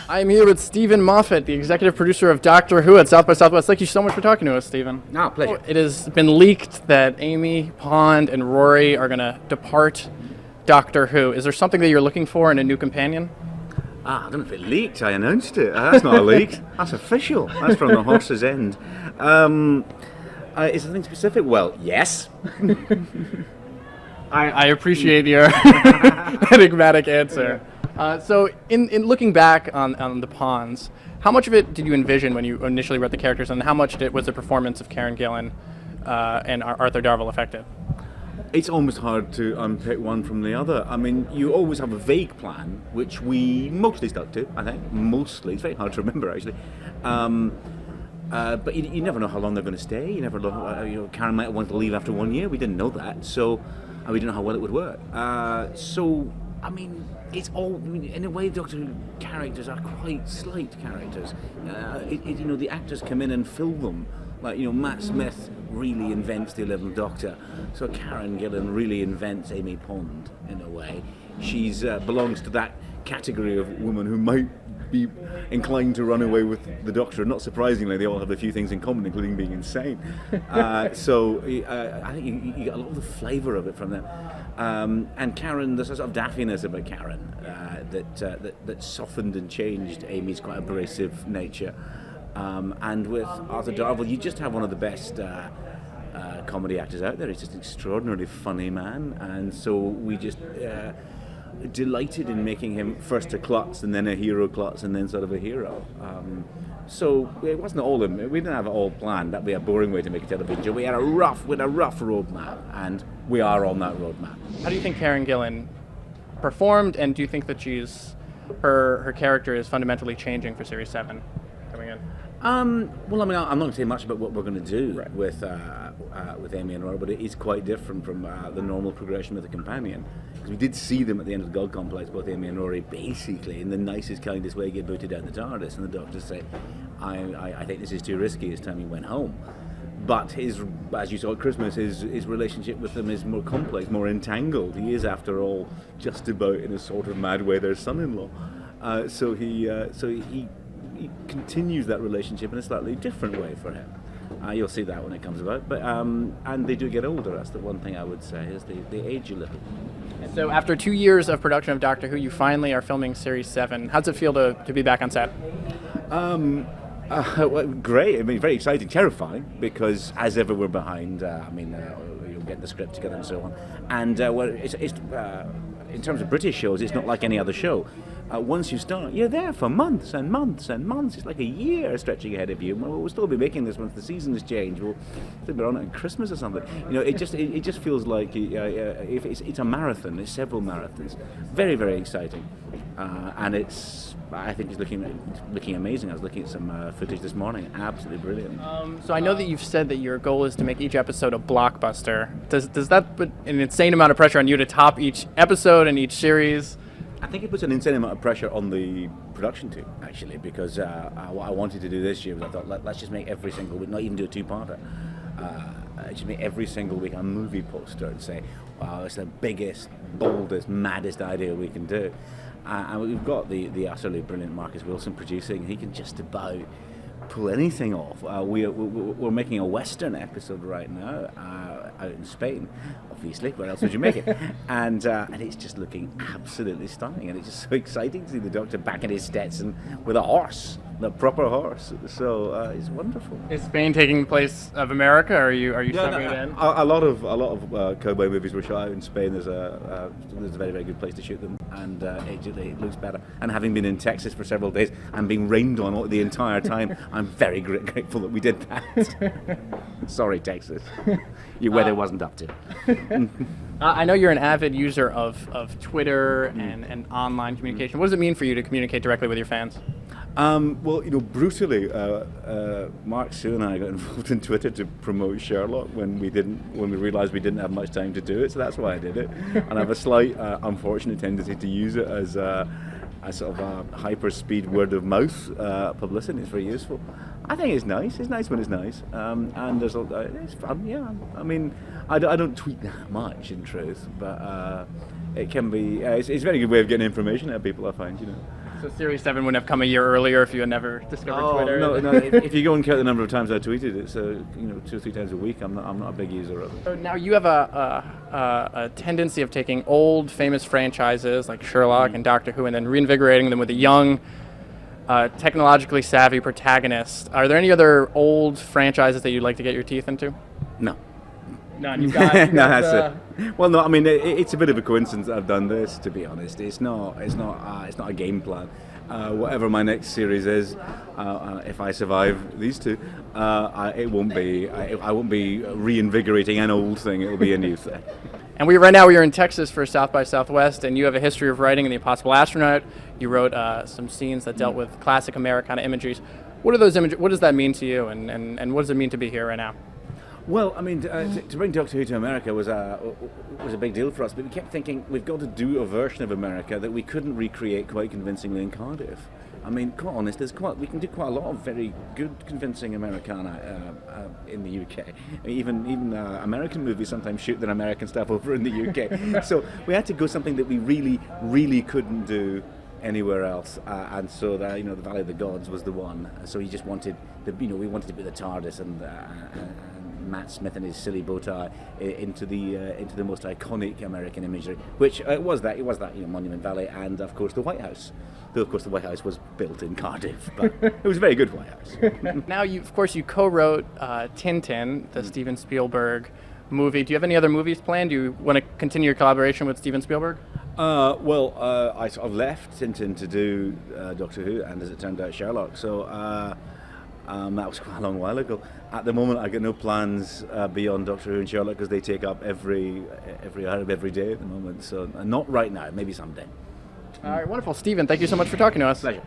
I'm here with Stephen Moffat, the executive producer of Doctor Who at South by Southwest. Thank you so much for talking to us, Stephen. No, pleasure. It has been leaked that Amy Pond and Rory are going to depart Doctor Who. Is there something that you're looking for in a new companion? I don't know if it leaked. I announced it. That's not a leak. That's official. That's from the horse's end. Is there something specific? Well, yes. I appreciate your enigmatic answer. So, in looking back on the Ponds, how much of it did you envision when you initially wrote the characters, and how much was the performance of Karen Gillan and Arthur Darvill affected? It's almost hard to unpick one from the other. I mean, you always have a vague plan, which we mostly stuck to, I think. Mostly. It's very hard to remember, actually. But you never know how long they're going to stay. You never know. Karen might want to leave after 1 year. We didn't know that, so we didn't know how well it would work. I mean, it's all. I mean, in a way, Doctor Who characters are quite slight characters. The actors come in and fill them. Like, Matt Smith really invents the 11th Doctor, so Karen Gillan really invents Amy Pond in a way. She's belongs to that category of woman who might be inclined to run away with the Doctor. Not surprisingly, they all have a few things in common, including being insane. I think you get a lot of the flavour of it from them. And Karen, there's a sort of daffiness about Karen that softened and changed Amy's quite abrasive nature. And with Arthur Darvill, you just have one of the best comedy actors out there. He's just an extraordinarily funny man, and so we just delighted in making him first a klutz and then a hero klutz and then sort of a hero. So it wasn't all in. We didn't have it all planned. That'd be a boring way to make a television show. We had a rough roadmap, and we are on that roadmap. How do you think Karen Gillan performed, and do you think that her character is fundamentally changing for Series 7 coming in? Well, I mean, I'm not going to say much about what we're going to do with Amy and Rory, but it is quite different from the normal progression with a companion. Because we did see them at the end of the God Complex, both Amy and Rory, basically in the nicest, kindest way, get booted down the TARDIS, and the doctors say, I think this is too risky. It's time he went home. But as you saw at Christmas, his relationship with them is more complex, more entangled. He is, after all, just about, in a sort of mad way, their son-in-law. So he continues that relationship in a slightly different way for him. You'll see that when it comes about. But and they do get older. That's the one thing I would say, is they age a little. So after 2 years of production of Doctor Who, you finally are filming Series 7. How's it feel to be back on set? Well, great. I mean, very exciting, terrifying, because as ever we're behind. You'll get the script together and so on. And it's in terms of British shows, it's not like any other show. Once you start, you're there for months and months and months. It's like a year stretching ahead of you. We'll still be making this once the seasons change. We'll be on it at Christmas or something. It just feels like if it's a marathon. It's several marathons. Very, very exciting, and I think it's looking amazing. I was looking at some footage this morning. Absolutely brilliant. So I know that you've said that your goal is to make each episode a blockbuster. Does that put an insane amount of pressure on you to top each episode and each series? I think it puts an insane amount of pressure on the production team, actually, because what I wanted to do this year was I thought, let's just make every single week, not even do a two-parter, just make every single week a movie poster and say, wow, it's the biggest, boldest, maddest idea we can do. And we've got the utterly brilliant Marcus Wilson producing. He can just about pull anything off. We're making a Western episode right now out in Spain, obviously. Where else would you make it? And it's just looking absolutely stunning, and it's just so exciting to see the Doctor back in his Stetson with a horse, the proper horse. So it's wonderful. Is Spain taking place of America, or are you subbing it in? A lot of cowboy movies were shot out in Spain. There's a very, very good place to shoot them, and it looks better. And having been in Texas for several days and being rained on the entire time, I'm very grateful that we did that. Sorry, Texas. Your weather wasn't up to. I know you're an avid user of Twitter and online communication. What does it mean for you to communicate directly with your fans? Well, brutally, Mark, Sue, and I got involved in Twitter to promote Sherlock when we realised we didn't have much time to do it. So that's why I did it. And I have a slight, unfortunate tendency to use it as a sort of a hyper-speed word-of-mouth publicity. It's very useful. I think it's nice. It's nice when it's nice, and it's fun. Yeah, I mean, I don't tweet that much in truth, but it can be. It's a very good way of getting information out of people, I find. So Series 7 wouldn't have come a year earlier if you had never discovered Twitter. No. If you go and count the number of times I tweeted it, so 2 or 3 times a week, I'm not a big user of it. So now you have a tendency of taking old famous franchises like Sherlock and Doctor Who and then reinvigorating them with a young, technologically savvy protagonist. Are there any other old franchises that you'd like to get your teeth into? No. None. You've got No, that's it. Well, no, I mean it's a bit of a coincidence that I've done this. To be honest, it's not a game plan. Whatever my next series is, if I survive these two, it won't be. I won't be reinvigorating an old thing. It will be a new thing. And right now we are in Texas for South by Southwest, and you have a history of writing in The Impossible Astronaut. You wrote some scenes that dealt with classic Americana imageries. What are those images? What does that mean to you, and what does it mean to be here right now? Well, I mean, to bring Doctor Who to America was a big deal for us, but we kept thinking we've got to do a version of America that we couldn't recreate quite convincingly in Cardiff. I mean, quite honest, we can do quite a lot of very good, convincing Americana in the UK. Even American movies sometimes shoot their American stuff over in the UK. So we had to go something that we really, really couldn't do anywhere else, and so the Valley of the Gods was the one. So he just wanted we wanted to put the TARDIS and Matt Smith and his silly bow tie into the most iconic American imagery, which it was that Monument Valley and of course the White House. Though of course the White House was built in Cardiff, but it was a very good White House. Now you co-wrote Tintin, the Steven Spielberg movie. Do you have any other movies planned? Do you want to continue your collaboration with Steven Spielberg? I sort of left Tintin to do Doctor Who, and as it turned out, Sherlock. So that was quite a long while ago. At the moment, I got no plans beyond Doctor Who and Sherlock because they take up every hour of every day at the moment. So not right now. Maybe someday. All right, wonderful, Stephen. Thank you so much for talking to us. Pleasure.